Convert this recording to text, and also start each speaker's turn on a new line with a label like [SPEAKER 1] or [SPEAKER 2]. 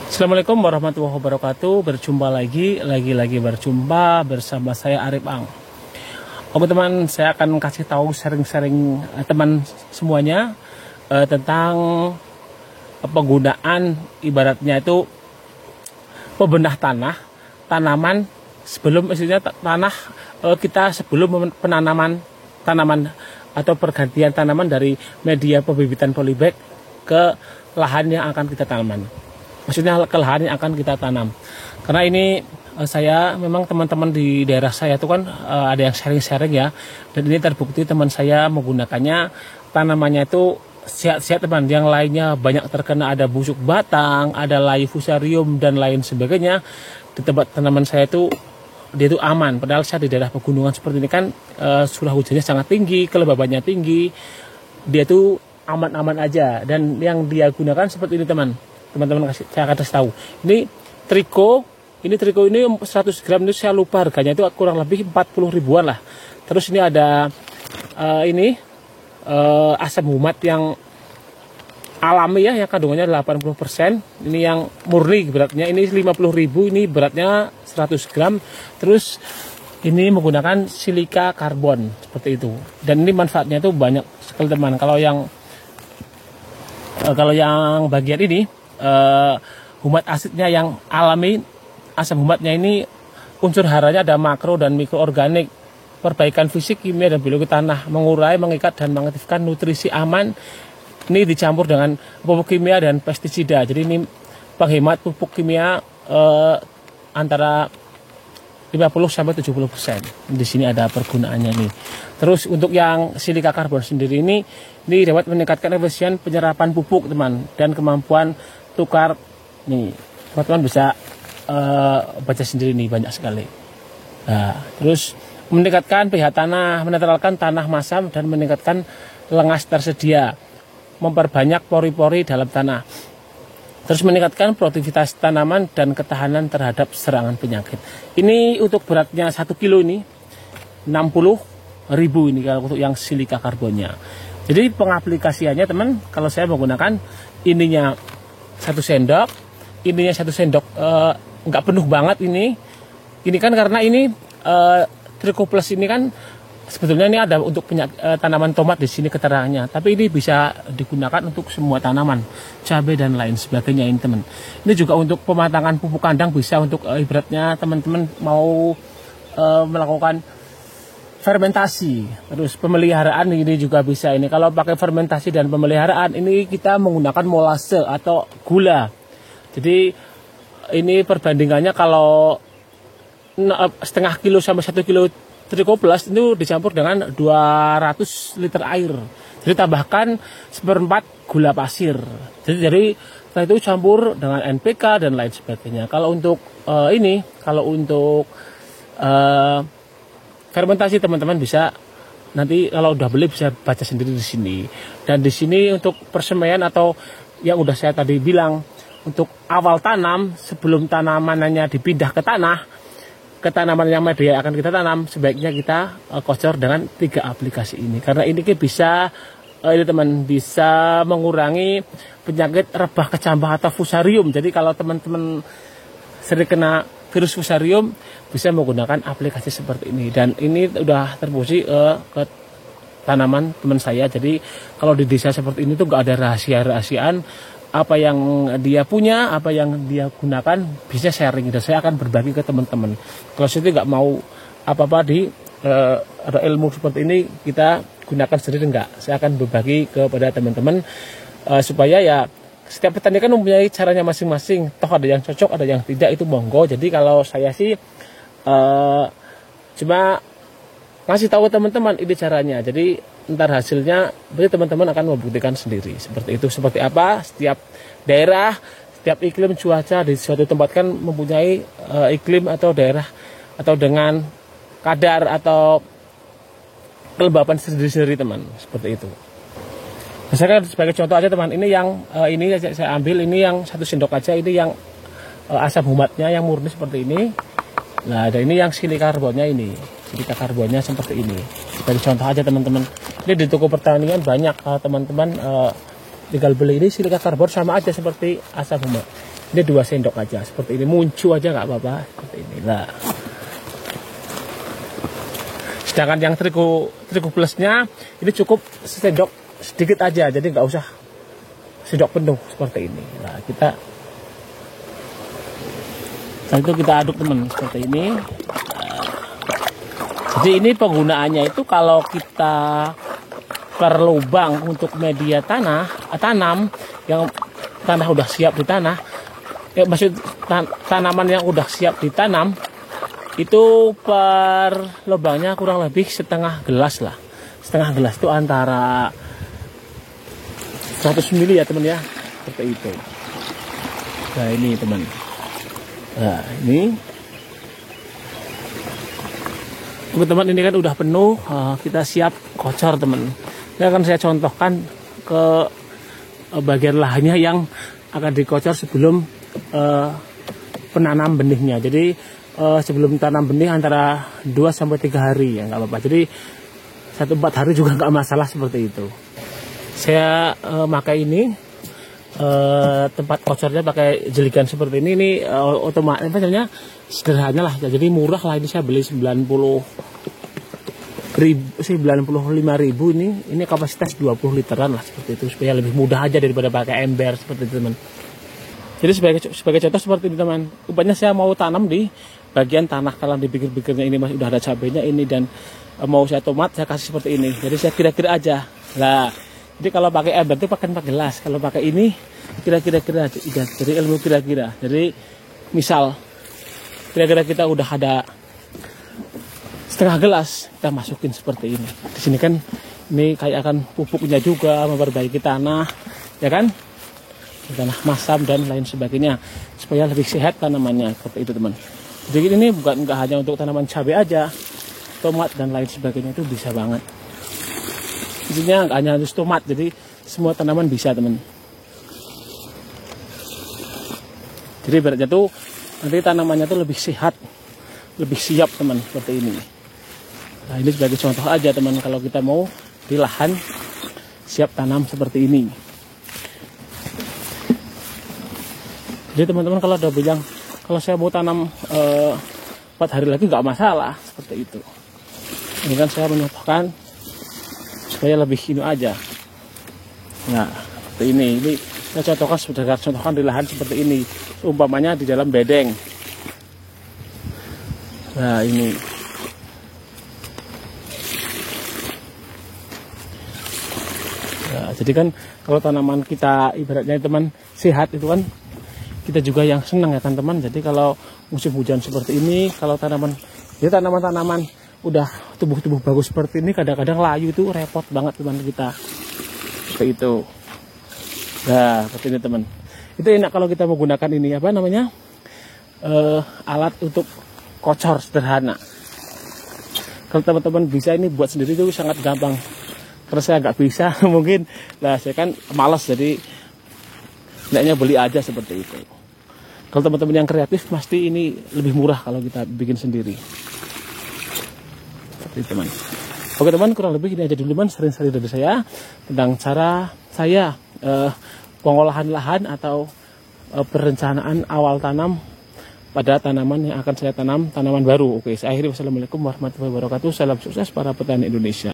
[SPEAKER 1] Assalamualaikum warahmatullahi wabarakatuh. Berjumpa lagi berjumpa bersama saya Arif Ang. Oke teman, saya akan kasih tahu sharing-sharing teman semuanya tentang penggunaan ibaratnya itu pembenah tanaman sebelum tanah kita sebelum penanaman tanaman atau pergantian tanaman dari media pembibitan polybag ke lahan yang akan kita tanaman. Maksudnya ke lahan yang akan kita tanam. Karena ini saya memang teman-teman di daerah saya itu kan ada yang sharing-sharing ya. Dan ini terbukti teman saya menggunakannya tanamannya itu sehat-sehat teman. Yang lainnya banyak terkena, ada busuk batang, ada layu fusarium dan lain sebagainya. Di tempat tanaman saya itu dia itu aman. Padahal saya di daerah pegunungan seperti ini kan curah hujannya sangat tinggi, kelembabannya tinggi. Dia itu aman-aman aja. Dan yang dia gunakan seperti ini teman-teman saya akan kasih tahu. Ini triko ini 100 gram ini saya lupa harganya itu kurang lebih 40 ribuan lah. Terus ini ada asam humat yang alami ya, yang kandungannya 80%. Ini yang murni beratnya ini 50.000, ini beratnya 100 gram. Terus ini menggunakan silika karbon seperti itu. Dan ini manfaatnya itu banyak sekali teman. Kalau yang bagian ini humat asidnya yang alami, asam humatnya ini unsur haranya ada makro dan mikroorganik, perbaikan fisik, kimia dan biologi tanah, mengurai, mengikat dan mengaktifkan nutrisi aman. Ini dicampur dengan pupuk kimia dan pestisida. Jadi ini penghemat pupuk kimia antara 50-70%. Di sini ada pergunaannya nih. Terus untuk yang silika karbon sendiri ini dapat meningkatkan efisien penyerapan pupuk teman dan kemampuan tukar. Nih teman-teman bisa baca sendiri nih, banyak sekali. Nah, terus meningkatkan pH tanah, menetralkan tanah masam dan meningkatkan lengas tersedia, memperbanyak pori-pori dalam tanah. Terus meningkatkan produktivitas tanaman dan ketahanan terhadap serangan penyakit. Ini untuk beratnya 1 kilo ini 60.000 ini kalau untuk yang silika karbonnya. Jadi pengaplikasiannya teman, kalau saya menggunakan ininya 1 sendok, ininya 1 sendok nggak penuh banget ini. Ini kan karena ini Triko Plus ini kan sebetulnya ini ada untuk tanaman tomat di sini keterangannya, tapi ini bisa digunakan untuk semua tanaman, cabai dan lain sebagainya ini teman. Ini juga untuk pematangan pupuk kandang bisa untuk ibaratnya teman-teman mau melakukan fermentasi. Terus pemeliharaan ini juga bisa ini. Kalau pakai fermentasi dan pemeliharaan ini kita menggunakan molase atau gula. Jadi ini perbandingannya kalau setengah kilo sampai 1 kilo Triko Plus itu dicampur dengan 200 liter air. Jadi tambahkan 1/4 gula pasir. Jadi setelah itu campur dengan NPK dan lain sebagainya. Kalau untuk fermentasi teman-teman bisa nanti kalau udah beli bisa baca sendiri di sini. Dan di sini untuk persemaian atau yang udah saya tadi bilang untuk awal tanam sebelum tanamannya dipindah ke tanah, ke tanaman yang media akan kita tanam, sebaiknya kita kocor dengan 3 aplikasi ini karena ini bisa bisa mengurangi penyakit rebah kecambah atau fusarium. Jadi kalau teman-teman sering kena virus fusarium bisa menggunakan aplikasi seperti ini, dan ini udah terbukti ke tanaman teman saya. Jadi kalau di desa seperti ini tuh nggak ada rahasia-rahasiaan. Apa yang dia punya, apa yang dia gunakan bisa sharing dan saya akan berbagi ke teman-teman. Kalau saya nggak mau apa-apa ada ilmu seperti ini kita gunakan sendiri, enggak. Saya akan berbagi kepada teman-teman supaya ya setiap petani kan mempunyai caranya masing-masing. Toh ada yang cocok, ada yang tidak, itu monggo. Jadi kalau saya sih cuma ngasih tahu teman-teman ini caranya. Jadi ntar hasilnya berarti teman-teman akan membuktikan sendiri seperti itu. Seperti apa setiap daerah, setiap iklim cuaca di suatu tempat kan mempunyai iklim atau daerah atau dengan kadar atau kelembapan sendiri-sendiri teman, seperti itu. Misalkan sebagai contoh aja teman, ini yang ini saya ambil, ini yang 1 sendok aja, ini yang asam humatnya yang murni seperti ini. Nah ada ini yang silika karbonnya, ini silika karbonnya seperti ini. Sebagai contoh aja teman-teman, ini di toko pertanian banyak teman-teman tinggal beli ini silika karbon sama aja seperti asam humat. Ini 2 sendok aja seperti ini, muncu aja nggak apa-apa seperti inilah. Sedangkan yang terigu plusnya ini cukup sendok sedikit aja, jadi nggak usah sendok penuh seperti ini. Nah, setelah itu kita aduk teman seperti ini. Jadi ini penggunaannya itu kalau kita per lubang untuk media tanam yang tanah udah siap di tanah, maksud tanaman yang udah siap ditanam itu per lubangnya kurang lebih setengah gelas lah. Setengah gelas itu antara 100 ml ya teman ya, seperti itu. Nah ini teman. Nah ini teman-teman, ini kan udah penuh, kita siap kocor teman. Ini akan saya contohkan ke bagian lahannya yang akan dikocor sebelum penanam benihnya. Jadi sebelum tanam benih antara 2-3 hari ya nggak apa-apa. Jadi 1-4 hari juga nggak masalah seperti itu. Saya pakai ini tempat kocornya pakai jeligan seperti ini. Ini otomatis apa namanya, sederhana lah. Jadi murah lah, ini saya beli 95.000 ini kapasitas 20 literan lah seperti itu, supaya lebih mudah aja daripada pakai ember seperti itu teman. Jadi sebagai contoh seperti ini teman, umpamanya saya mau tanam di bagian tanah, kalau di pikir-pikirnya ini masih udah ada cabenya ini dan mau saya tomat, saya kasih seperti ini. Jadi saya kira-kira aja lah. Jadi kalau pakai ember itu pakai gelas, kalau pakai ini kira-kira aja. Jadi ilmu kira-kira. Jadi misal kira-kira kita udah ada setengah gelas, kita masukin seperti ini. Di sini kan ini kayak akan pupuknya juga, memperbaiki tanah, ya kan? Tanah masam dan lain sebagainya, supaya lebih sehat tanamannya seperti itu teman. Jadi ini nggak hanya untuk tanaman cabai aja, tomat dan lain sebagainya itu bisa banget. Intinya nggak hanya harus tomat, jadi semua tanaman bisa teman. Jadi ibaratnya tuh nanti tanamannya tuh lebih sehat, lebih siap teman seperti ini. Nah ini sebagai contoh aja teman, kalau kita mau di lahan siap tanam seperti ini. Jadi teman-teman kalau ada bilang kalau saya mau tanam 4 hari lagi nggak masalah seperti itu. Ini kan saya menyatakan supaya lebih ini aja. Nah seperti ini saya contohkan di lahan seperti ini. Umpamanya di dalam bedeng. Nah ini. Nah, jadi kan kalau tanaman kita ibaratnya teman sehat itu kan kita juga yang senang ya kan teman. Jadi kalau musim hujan seperti ini, kalau tanaman udah tubuh bagus seperti ini, kadang-kadang layu itu repot banget teman kita. Seperti itu. Nah, seperti ini teman. Itu enak kalau kita menggunakan ini apa namanya? Alat untuk kocor sederhana. Kalau teman-teman bisa ini buat sendiri itu sangat gampang. Karena saya nggak bisa mungkin. Nah, saya kan malas jadi hendaknya beli aja seperti itu. Kalau teman-teman yang kreatif pasti ini lebih murah kalau kita bikin sendiri. Seperti itu teman. Oke teman, kurang lebih ini aja dulu teman, sering-sering dari saya tentang cara saya pengolahan lahan atau perencanaan awal tanam pada tanaman yang akan saya tanam, tanaman baru. Oke, saya akhiri. Wassalamualaikum warahmatullahi wabarakatuh. Salam sukses para petani Indonesia.